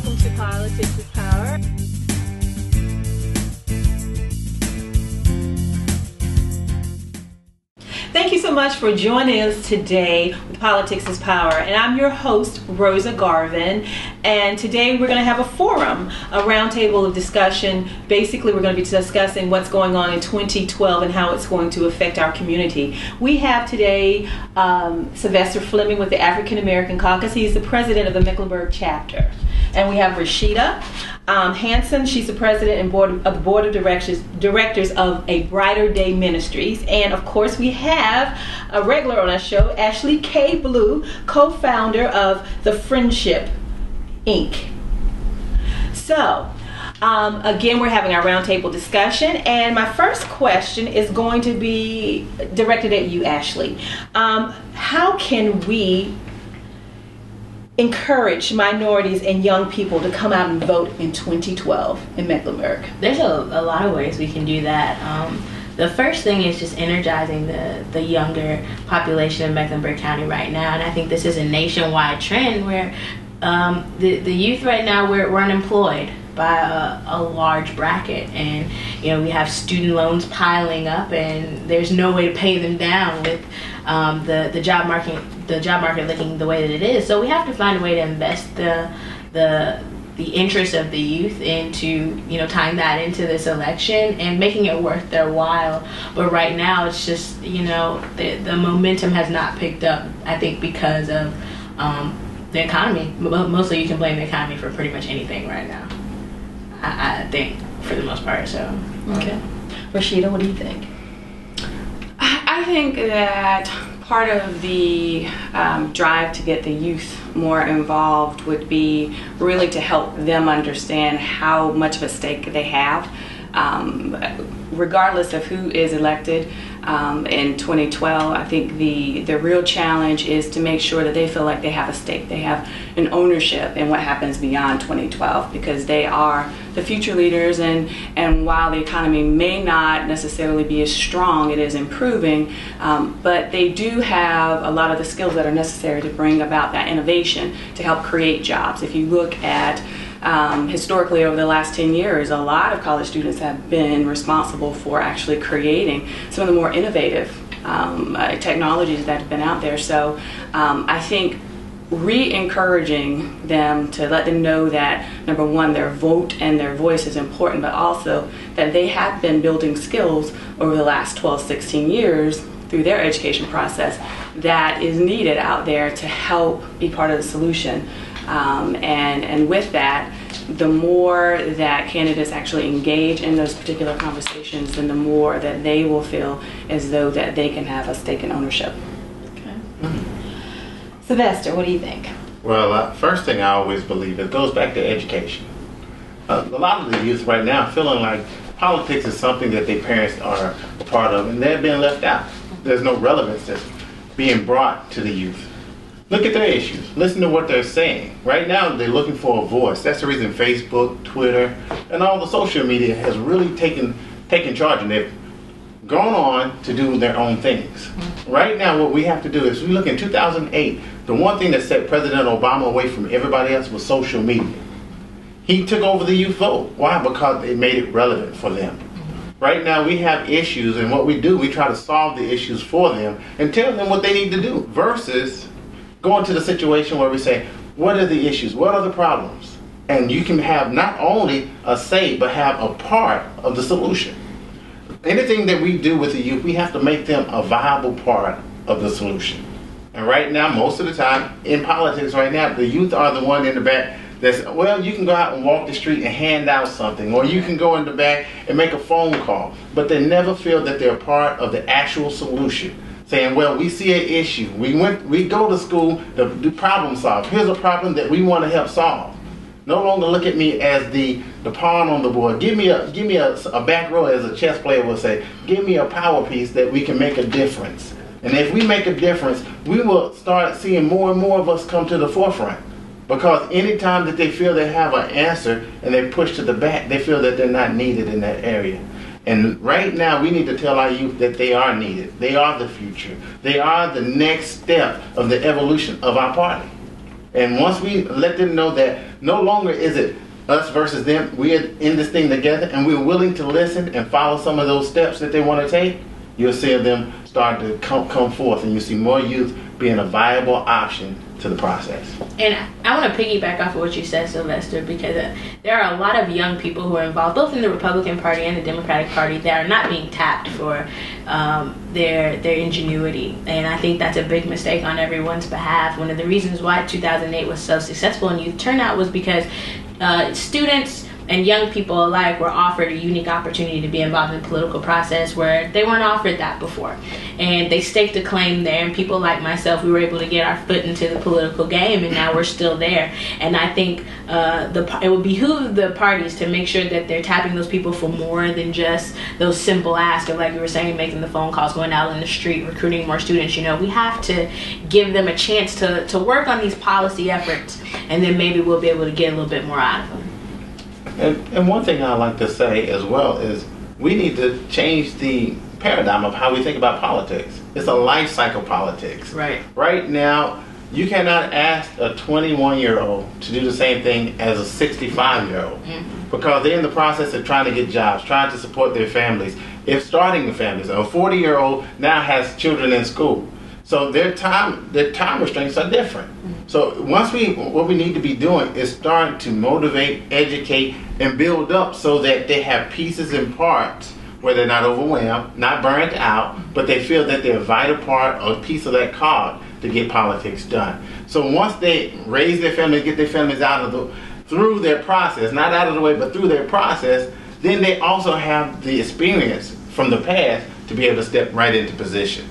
Welcome to Politics is Power. Thank you so much for joining us today with Politics is Power. And I'm your host, Rosa Garvin. And today we're going to have a forum, a roundtable of discussion. Basically, we're going to be discussing what's going on in 2012 and how it's going to affect our community. We have today Sylvester Fleming with the African American Caucus. He's the president of the Mecklenburg chapter. And we have Rashida Hanson. She's the president and of the board of directors of A Brighter Day Ministries. And of course, we have a regular on our show, Ashley K. Blue, co-founder of The Friendship Inc. So, again, we're having our roundtable discussion, and my first question is going to be directed at you, Ashley. How can we encourage minorities and young people to come out and vote in 2012 in Mecklenburg? There's a lot of ways we can do that. The first thing is just energizing the younger population of Mecklenburg County right now, and I think this is a nationwide trend where the youth right now, we're unemployed by a large bracket, and we have student loans piling up, and there's no way to pay them down with the job market looking the way that it is. So we have to find a way to invest the interest of the youth into tying that into this election and making it worth their while. But right now it's just the momentum has not picked up, I think, because of the economy. Mostly you can blame the economy for pretty much anything right now, I think, for the most part. So okay. Rashida, what do you think? I think that part of the drive to get the youth more involved would be really to help them understand how much of a stake they have, regardless of who is elected in 2012. I think the real challenge is to make sure that they feel like they have a stake, they have an ownership in what happens beyond 2012, because they are the future leaders, and while the economy may not necessarily be as strong, it is improving, but they do have a lot of the skills that are necessary to bring about that innovation to help create jobs. If you look at historically over the last 10 years, a lot of college students have been responsible for actually creating some of the more innovative technologies that have been out there. So I think re-encouraging them to let them know that, number one, their vote and their voice is important, but also that they have been building skills over the last 12, 16 years through their education process that is needed out there to help be part of the solution. And with that, the more that candidates actually engage in those particular conversations, then the more that they will feel as though that they can have a stake in ownership. Okay. Sylvester, what do you think? Well, first thing I always believe, it goes back to education. A lot of the youth right now are feeling like politics is something that their parents are a part of, and they're being left out. There's no relevance that's being brought to the youth. Look at their issues. Listen to what they're saying. Right now, they're looking for a voice. That's the reason Facebook, Twitter, and all the social media has really taken charge, and they've gone on to do their own things. Right now, what we have to do is, we look in 2008, the one thing that set President Obama away from everybody else was social media. He took over the youth vote. Why? Because it made it relevant for them. Right now, we have issues, and what we do, we try to solve the issues for them and tell them what they need to do, versus going to the situation where we say, what are the issues? What are the problems? And you can have not only a say, but have a part of the solution. Anything that we do with the youth, we have to make them a viable part of the solution. And right now, most of the time, in politics right now, the youth are the one in the back that's, well, you can go out and walk the street and hand out something, or you can go in the back and make a phone call, but they never feel that they're part of the actual solution. Saying, well, we see an issue. We go to school to problem solve. Here's a problem that we want to help solve. No longer look at me as the pawn on the board. Give me a back row, as a chess player will say. Give me a power piece that we can make a difference. And if we make a difference, we will start seeing more and more of us come to the forefront. Because anytime that they feel they have an answer and they push to the back, they feel that they're not needed in that area. And right now, we need to tell our youth that they are needed. They are the future. They are the next step of the evolution of our party. And once we let them know that no longer is it us versus them, we're in this thing together, and we're willing to listen and follow some of those steps that they want to take, you'll see them start to come forth, and you see more youth being a viable option to the process. And I want to piggyback off of what you said, Sylvester, because there are a lot of young people who are involved both in the Republican Party and the Democratic Party that are not being tapped for their ingenuity. And I think that's a big mistake on everyone's behalf. One of the reasons why 2008 was so successful in youth turnout was because students and young people alike were offered a unique opportunity to be involved in the political process where they weren't offered that before. And they staked a claim there, and people like myself, we were able to get our foot into the political game, and now we're still there. And I think it would behoove the parties to make sure that they're tapping those people for more than just those simple asks of, like we were saying, making the phone calls, going out in the street, recruiting more students. You know, we have to give them a chance to work on these policy efforts, and then maybe we'll be able to get a little bit more out of them. And one thing I like to say as well is we need to change the paradigm of how we think about politics. It's a life cycle politics. Right. Right now, you cannot ask a 21-year-old to do the same thing as a 65-year-old because they're in the process of trying to get jobs, trying to support their families, if starting the families. A 40-year-old now has children in school. So their time restraints are different. So what we need to be doing is starting to motivate, educate, and build up so that they have pieces and parts where they're not overwhelmed, not burnt out, but they feel that they're a vital part or a piece of that cog to get politics done. So once they raise their family, get their families through their process, not out of the way, but through their process, then they also have the experience from the past to be able to step right into position.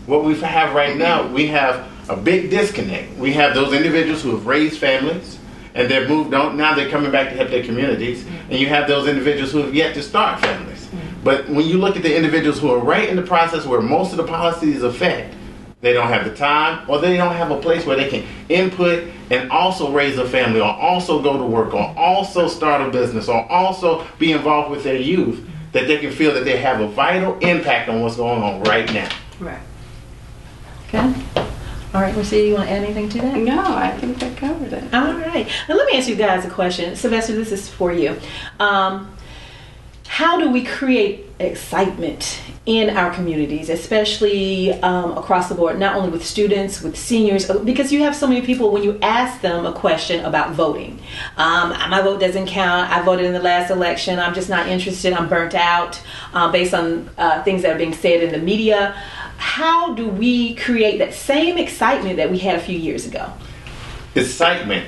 What we have right now, we have a big disconnect. We have those individuals who have raised families and they've moved on. Now they're coming back to help their communities. And you have those individuals who have yet to start families. But when you look at the individuals who are right in the process where most of the policies affect, they don't have the time or they don't have a place where they can input and also raise a family or also go to work or also start a business or also be involved with their youth, that they can feel that they have a vital impact on what's going on right now. Right. Okay. All right, Marcia, you want to add anything to that? No, I think that covered it. All right. Now let me ask you guys a question. Sylvester, this is for you. How do we create excitement in our communities, especially across the board, not only with students, with seniors, because you have so many people when you ask them a question about voting. My vote doesn't count. I voted in the last election. I'm just not interested. I'm burnt out based on things that are being said in the media. How do we create that same excitement that we had a few years ago? Excitement,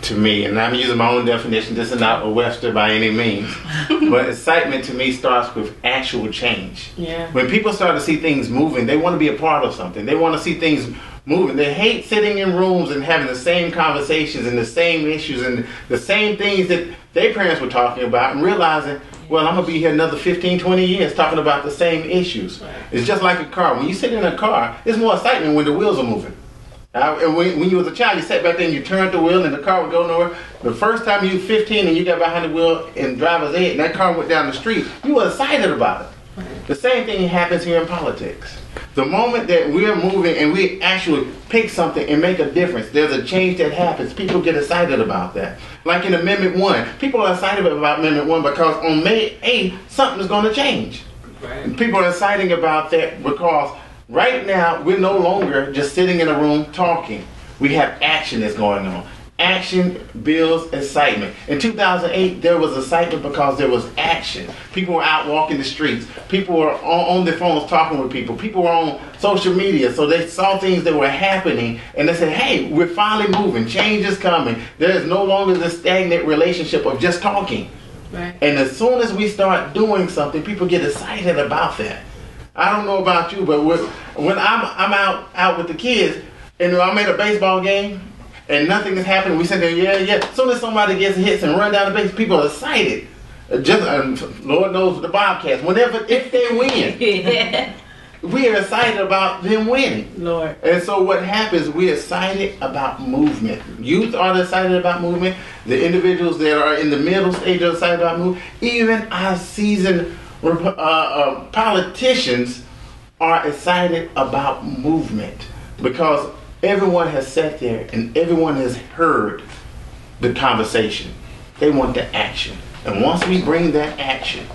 to me, and I'm using my own definition, this is not a Webster by any means, but excitement to me starts with actual change. Yeah. When people start to see things moving, they want to be a part of something. They want to see things moving. They hate sitting in rooms and having the same conversations and the same issues and the same things that their parents were talking about and realizing, well, I'm going to be here another 15, 20 years talking about the same issues. Right. It's just like a car. When you sit in a car, there's more excitement when the wheels are moving. And when you was a child, you sat back there and you turned the wheel and the car would go nowhere. The first time you were 15 and you got behind the wheel in driver's ed and that car went down the street, you were excited about it. Right. The same thing happens here in politics. The moment that we're moving and we actually pick something and make a difference, there's a change that happens. People get excited about that. Like in Amendment 1. People are excited about Amendment 1 because on May 8th, something's going to change. Right. And people are excited about that because right now, we're no longer just sitting in a room talking. We have action that's going on. Action builds excitement. In 2008, there was excitement because there was action. People were out walking the streets. People were on their phones talking with people. People were on social media, so they saw things that were happening, and they said, hey, we're finally moving. Change is coming. There is no longer this stagnant relationship of just talking. Right. And as soon as we start doing something, people get excited about that. I don't know about you, but when I'm out with the kids, and I'm at a baseball game, and nothing is happening, we sit there, yeah. As soon as somebody gets hits and run down the base, people are excited. Lord knows the Bobcats, if they win, we are excited about them winning. Lord. And so what happens, we're excited about movement. Youth are excited about movement. The individuals that are in the middle stage are excited about movement. Even our seasoned politicians are excited about movement because Everyone has sat there and everyone has heard the conversation. They want the action. And once we bring that action,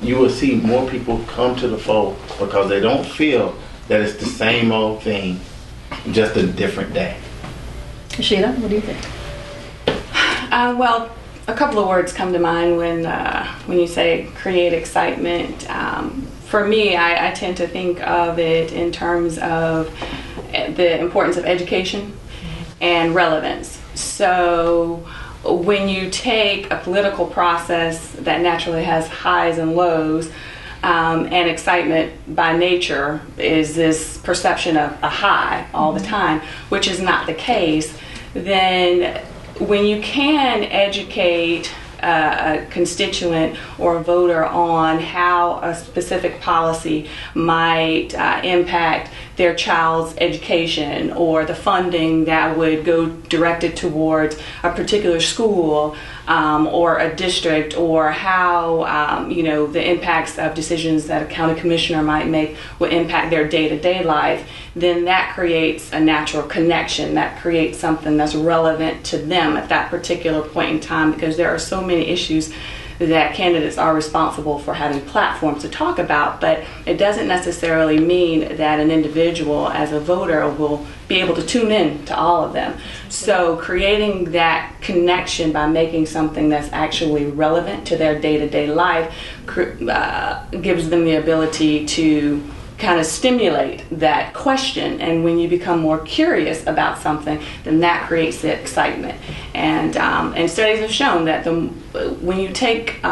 you will see more people come to the fold because they don't feel that it's the same old thing, just a different day. Sheila, what do you think? Well, a couple of words come to mind when you say create excitement. For me, I tend to think of it in terms of the importance of education and relevance. So when you take a political process that naturally has highs and lows, and excitement by nature is this perception of a high all the time, which is not the case, then when you can educate a constituent or a voter on how a specific policy might impact their child's education or the funding that would go directed towards a particular school or a district, or how the impacts of decisions that a county commissioner might make will impact their day-to-day life, then that creates a natural connection. That creates something that's relevant to them at that particular point in time, because there are so many issues that candidates are responsible for having platforms to talk about, but it doesn't necessarily mean that an individual as a voter will be able to tune in to all of them. So creating that connection by making something that's actually relevant to their day-to-day life gives them the ability to kind of stimulate that question, and when you become more curious about something, then that creates the excitement. And studies have shown that when you take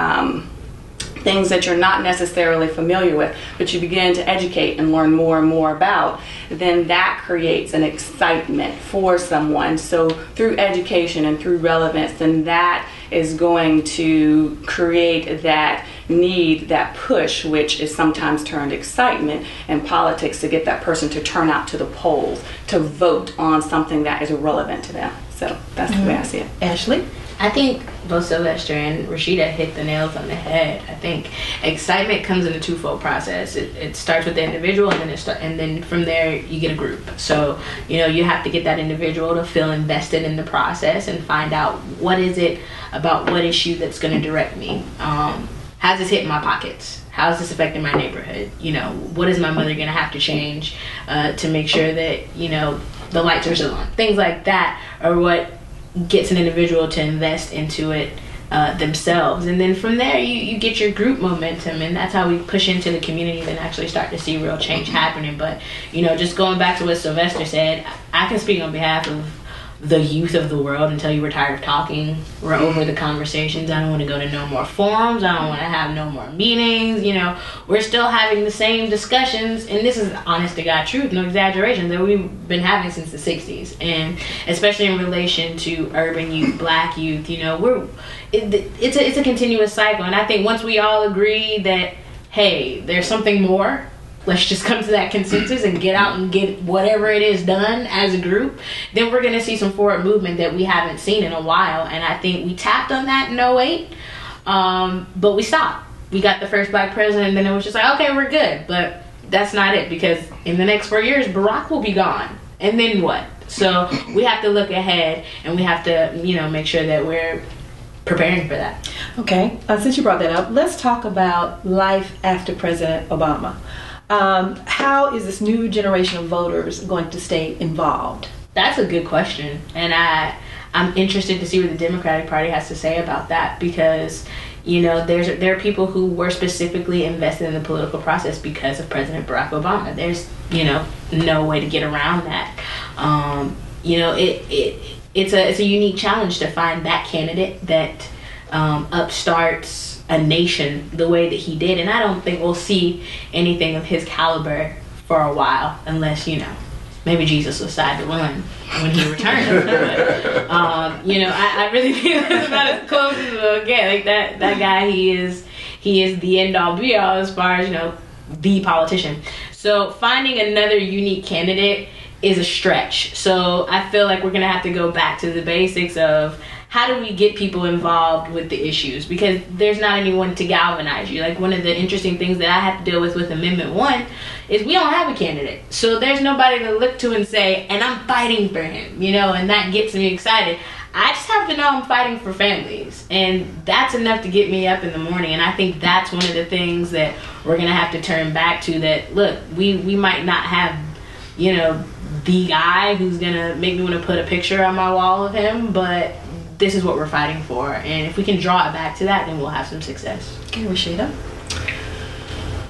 things that you're not necessarily familiar with, but you begin to educate and learn more and more about, then that creates an excitement for someone. So through education and through relevance, then that is going to create that need, that push, which is sometimes termed excitement in politics, to get that person to turn out to the polls, to vote on something that is relevant to them. So that's the way I see it. Ashley? I think both Sylvester and Rashida hit the nails on the head. I think excitement comes in a twofold process. It starts with the individual, and then from there you get a group. So you have to get that individual to feel invested in the process and find out what is it about what issue that's going to direct me. How's this hitting my pockets? How's this affecting my neighborhood? What is my mother going to have to change to make sure that the lights are still on? Things like that are what gets an individual to invest into it themselves, and then from there you get your group momentum, and that's how we push into the communities and actually start to see real change happening. But just going back to what Sylvester said, I can speak on behalf of the youth of the world and tell you we're tired of talking. We're over the conversations. I don't want to go to no more forums. I don't want to have no more meetings. We're still having the same discussions, and this is honest to God truth, no exaggeration, that we've been having since the 60s, and especially in relation to urban youth, black youth. It's a continuous cycle, and I think once we all agree that, hey, there's something more, let's just come to that consensus and get out and get whatever it is done as a group, then we're going to see some forward movement that we haven't seen in a while. And I think we tapped on that in 08, but we stopped. We got the first black president, and then it was just like, okay, we're good. But that's not it, because in the next 4 years, Barack will be gone. And then what? So we have to look ahead, and we have to, make sure that we're preparing for that. Okay, since you brought that up, let's talk about life after President Obama. How is this new generation of voters going to stay involved? That's a good question, and I'm interested to see what the Democratic Party has to say about that, because there are people who were specifically invested in the political process because of President Barack Obama. There's no way to get around that. It's a unique challenge to find that candidate that upstarts a nation the way that he did, and I don't think we'll see anything of his caliber for a while, unless maybe Jesus will decide to run when he returns. But, I really think that's about as close as we'll get. Like that guy, he is the end all be all as far as the politician. So finding another unique candidate is a stretch. So I feel like we're gonna have to go back to the basics of how do we get people involved with the issues? Because there's not anyone to galvanize you. Like, one of the interesting things that I have to deal with Amendment 1 is we don't have a candidate. So there's nobody to look to and say, and I'm fighting for him, and that gets me excited. I just have to know I'm fighting for families, and that's enough to get me up in the morning. And I think that's one of the things that we're going to have to turn back to, that, look, we might not have, the guy who's going to make me want to put a picture on my wall of him, but this is what we're fighting for. And if we can draw it back to that, then we'll have some success. Okay, Rashida?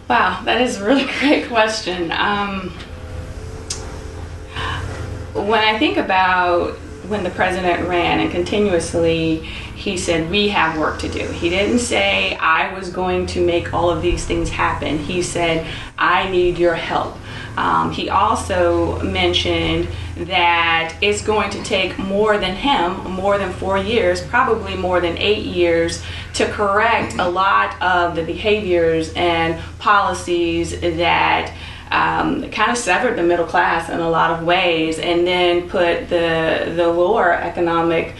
Wow, that is a really great question. When I think about when the president ran, and continuously he said, we have work to do. He didn't say, I was going to make all of these things happen. He said, I need your help. He also mentioned that it's going to take more than 4 years, probably more than 8 years, to correct a lot of the behaviors and policies that kind of severed the middle class in a lot of ways, and then put the lower economic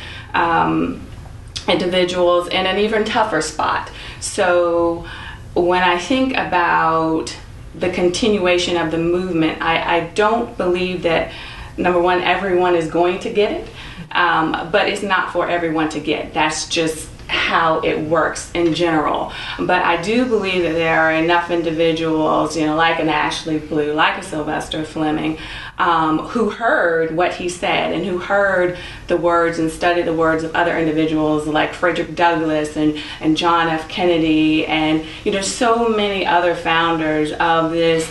individuals in an even tougher spot. So when I think about the continuation of the movement, I don't believe that, number one, everyone is going to get it, but it's not for everyone to get. That's just how it works in general. But I do believe that there are enough individuals, like an Ashley Blue, like a Sylvester Fleming, who heard what he said, and who heard the words and studied the words of other individuals like Frederick Douglass and John F. Kennedy, and so many other founders of this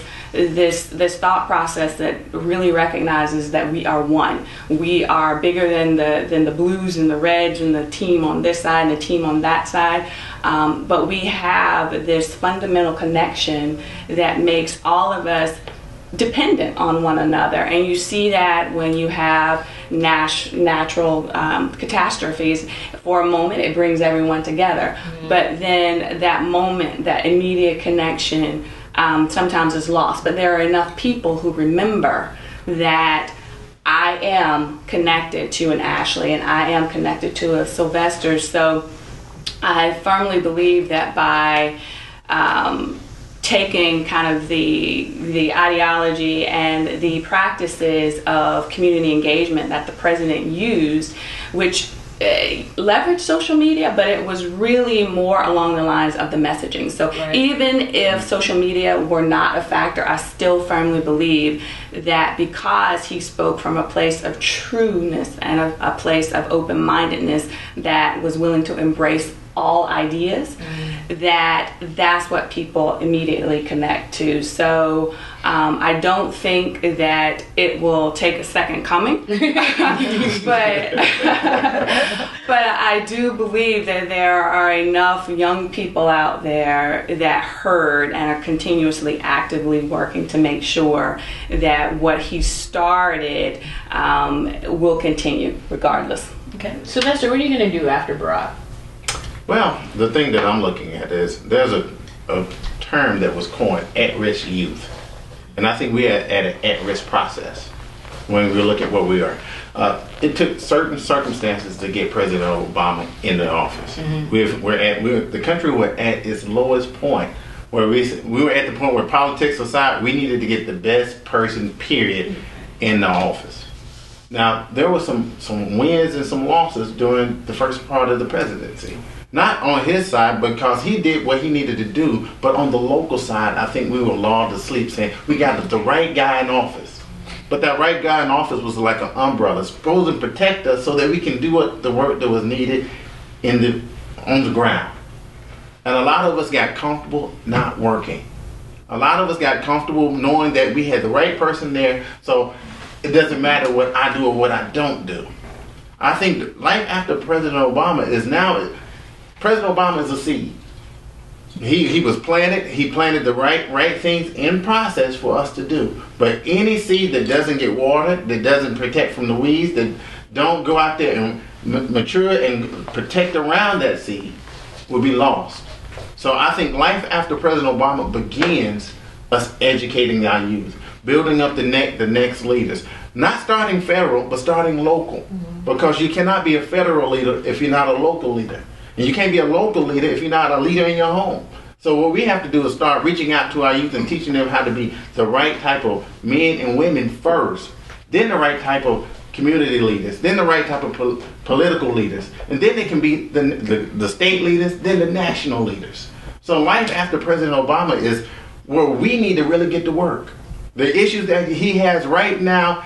thought process that really recognizes that we are one. We are bigger than the blues and the reds and the team on this side and the team on that side. But we have this fundamental connection that makes all of us dependent on one another. And you see that when you have natural catastrophes. For a moment, it brings everyone together. Mm-hmm. But then that moment, that immediate connection, sometimes is lost. But there are enough people who remember that I am connected to an Ashley, and I am connected to a Sylvester. So I firmly believe that by taking kind of the ideology and the practices of community engagement that the president used, which leveraged social media, but it was really more along the lines of the messaging. So right. Even if social media were not a factor, I still firmly believe that because he spoke from a place of trueness and a place of open-mindedness that was willing to embrace all ideas, that's what people immediately connect to. So I don't think that it will take a second coming, but I do believe that there are enough young people out there that heard and are continuously actively working to make sure that what he started will continue regardless. Okay. Sylvester, what are you going to do after Barack? Well, the thing that I'm looking at is there's a term that was coined, at-risk youth. And I think we are at an at-risk process when we look at what we are. It took certain circumstances to get President Obama in the office. Mm-hmm. The country was at its lowest point, where we were at the point where politics aside, we needed to get the best person, period, in the office. Now, there were some wins and some losses during the first part of the presidency. Not on his side, because he did what he needed to do, but on the local side, I think we were lulled to sleep saying, we got the right guy in office. But that right guy in office was like an umbrella, supposed to protect us so that we can do the work that was needed on the ground. And a lot of us got comfortable not working. A lot of us got comfortable knowing that we had the right person there, so it doesn't matter what I do or what I don't do. I think life after President Obama is now... President Obama is a seed. He was planted. He planted the right things in process for us to do. But any seed that doesn't get watered, that doesn't protect from the weeds, that don't go out there and mature and protect around that seed, will be lost. So I think life after President Obama begins us educating our youth, building up the next leaders. Not starting federal, but starting local. Because you cannot be a federal leader if you're not a local leader. And you can't be a local leader if you're not a leader in your home. So what we have to do is start reaching out to our youth and teaching them how to be the right type of men and women first, then the right type of community leaders, then the right type of political leaders, and then they can be the state leaders, then the national leaders. So life after President Obama is where we need to really get to work. The issues that he has right now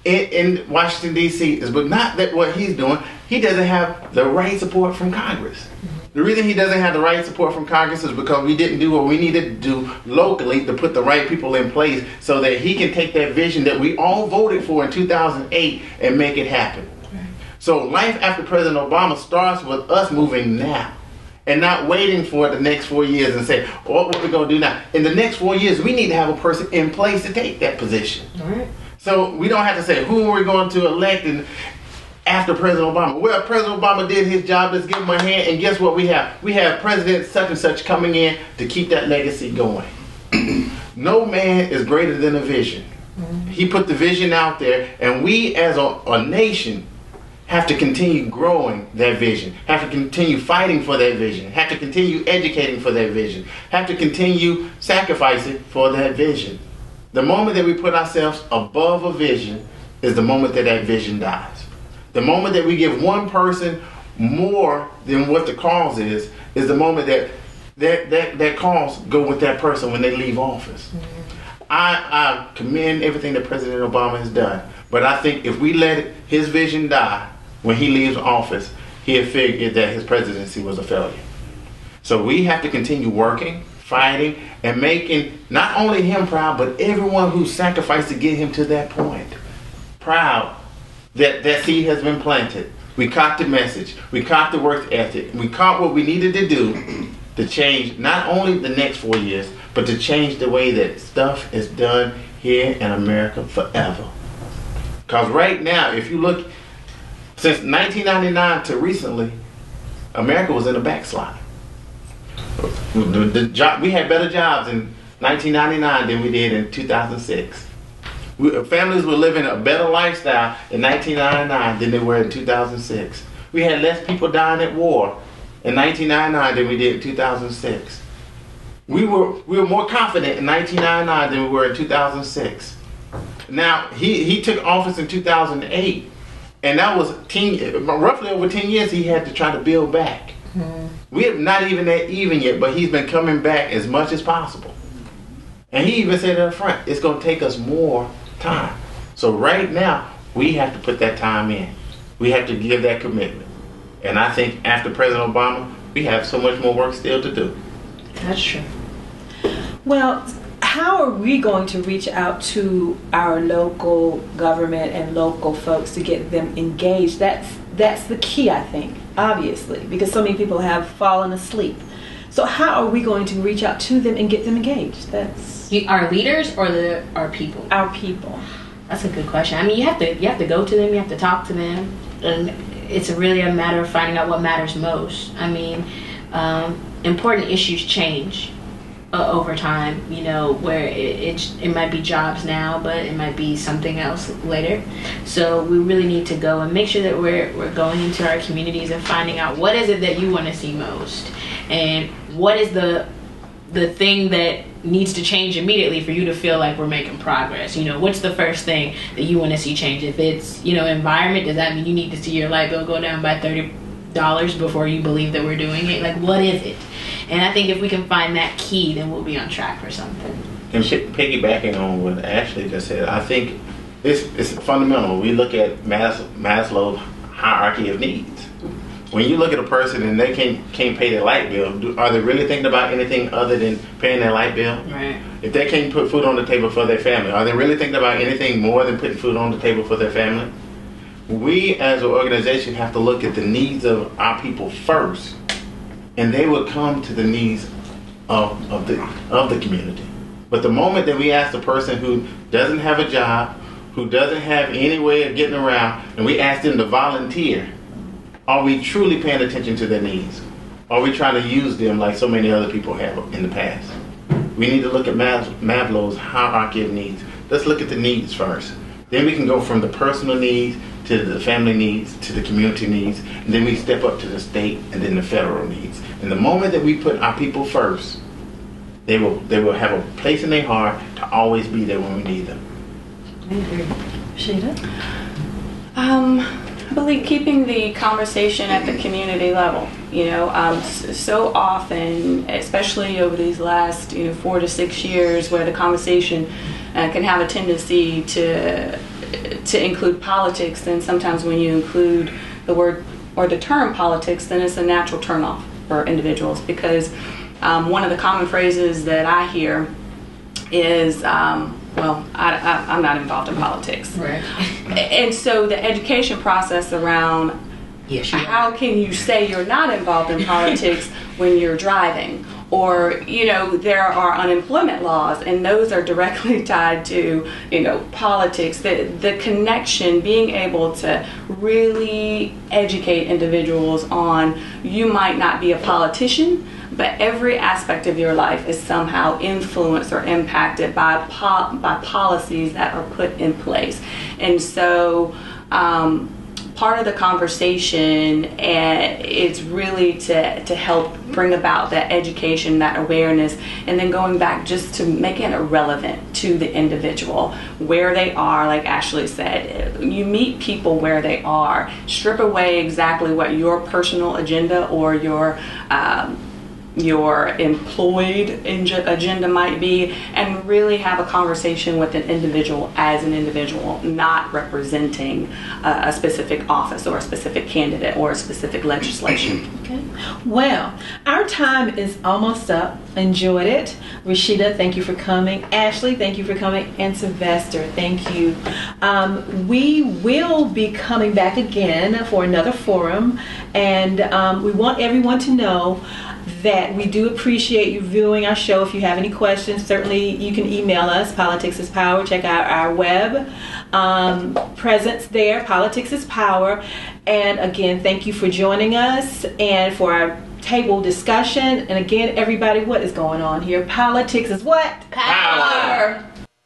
in Washington, D.C. is but not that what he's doing. He doesn't have the right support from Congress. The reason he doesn't have the right support from Congress is because we didn't do what we needed to do locally to put the right people in place so that he can take that vision that we all voted for in 2008 and make it happen. So life after President Obama starts with us moving now and not waiting for the next 4 years and say, oh, what are we going to do now? In the next 4 years, we need to have a person in place to take that position. All right. So we don't have to say who are we going to elect after President Obama. Well, President Obama did his job. Let's give him a hand. And guess what we have? We have President such and such coming in to keep that legacy going. No man is greater than a vision. He put the vision out there, and we as a nation have to continue growing that vision, have to continue fighting for that vision, have to continue educating for that vision, have to continue sacrificing for that vision. The moment that we put ourselves above a vision is the moment that that vision dies. The moment that we give one person more than what the cause is the moment that cause go with that person when they leave office. I commend everything that President Obama has done, but I think if we let his vision die when he leaves office, he'll figure that his presidency was a failure. So we have to continue working, fighting, and making not only him proud, but everyone who sacrificed to get him to that point proud that seed has been planted. We caught the message. We caught the work ethic. We caught what we needed to do to change not only the next 4 years, but to change the way that stuff is done here in America forever. Because right now, if you look, since 1999 to recently, America was in a backslide. We had better jobs in 1999 than we did in 2006. Families were living a better lifestyle in 1999 than they were in 2006. We had less people dying at war in 1999 than we did in 2006. We were more confident in 1999 than we were in 2006. Now, he took office in 2008, and that was roughly over 10 years he had to try to build back. We have not even that even yet, but he's been coming back as much as possible. And he even said up front, it's going to take us more time. So right now, we have to put that time in. We have to give that commitment. And I think after President Obama, we have so much more work still to do. That's true. Well, how are we going to reach out to our local government and local folks to get them engaged? That's the key, I think, obviously, because so many people have fallen asleep. So how are we going to reach out to them and get them engaged? That's our leaders or our people? Our people. That's a good question. I mean, you have to go to them, you have to talk to them, and it's really a matter of finding out what matters most. I mean, important issues change over time, you know, where it might be jobs now, but it might be something else later. So we really need to go and make sure that we're going into our communities and finding out what is it that you want to see most, and what is the thing that needs to change immediately for you to feel like we're making progress. You know, what's the first thing that you want to see change? If it's, you know, environment, does that mean you need to see your light bill go down by $30 before you believe that we're doing it? Like, what is it? And I think if we can find that key, then we'll be on track for something. And piggybacking on what Ashley just said, I think it's fundamental. We look at Maslow's hierarchy of needs. When you look at a person and they can't pay their light bill, are they really thinking about anything other than paying their light bill? Right. If they can't put food on the table for their family, are they really thinking about anything more than putting food on the table for their family? We as an organization have to look at the needs of our people first, and they will come to the needs of the community. But the moment that we ask the person who doesn't have a job, who doesn't have any way of getting around, and we ask them to volunteer, are we truly paying attention to their needs? Are we trying to use them like so many other people have in the past? We need to look at Maslow's hierarchy of needs. Let's look at the needs first. Then we can go from the personal needs to the family needs to the community needs, and then we step up to the state and then the federal needs. And the moment that we put our people first, they will have a place in their heart to always be there when we need them. I agree. Sheeta? I believe keeping the conversation at the community level. So often, especially over these last 4 to 6 years, where the conversation can have a tendency to include politics, then sometimes when you include the word or the term politics, then it's a natural turnoff for individuals, because one of the common phrases that I hear is, well, I'm not involved in politics. Right. And so the education process around how can you say you're not involved in politics when you're driving? Or, there are unemployment laws, and those are directly tied to, politics. The connection, being able to really educate individuals on, you might not be a politician, but every aspect of your life is somehow influenced or impacted by policies that are put in place. And so part of the conversation is really to help bring about that education, that awareness, and then going back just to making it relevant to the individual, where they are. Like Ashley said, you meet people where they are. Strip away exactly what your personal agenda or your employed agenda might be, and really have a conversation with an individual as an individual, not representing a specific office or a specific candidate or a specific legislation. Okay. Well, our time is almost up. Enjoyed it. Rashida, thank you for coming. Ashley, thank you for coming. And Sylvester, thank you. We will be coming back again for another forum, and we want everyone to know that we do appreciate you viewing our show. If you have any questions, certainly you can email us. Politics is Power. Check out our web presence there. Politics is Power. And again, thank you for joining us and for our table discussion. And again, everybody, what is going on here? Politics is what? Power.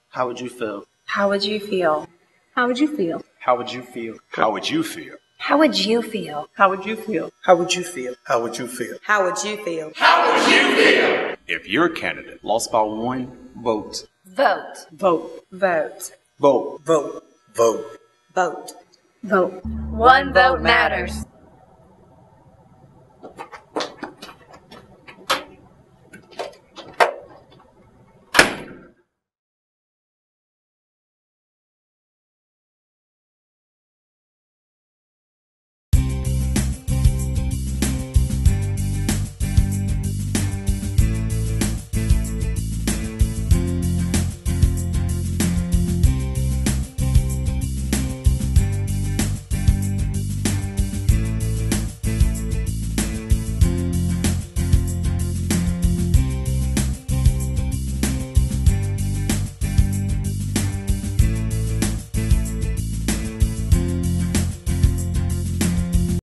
How would you feel? How would you feel? How would you feel? How would you feel? How would you feel? How would you feel? How would you feel? How would you feel? How would you feel? How would you feel? How would you feel? If your candidate Lost by one vote. Vote. Vote. Vote. Vote. Vote. Vote. Vote. Vote. One vote matters.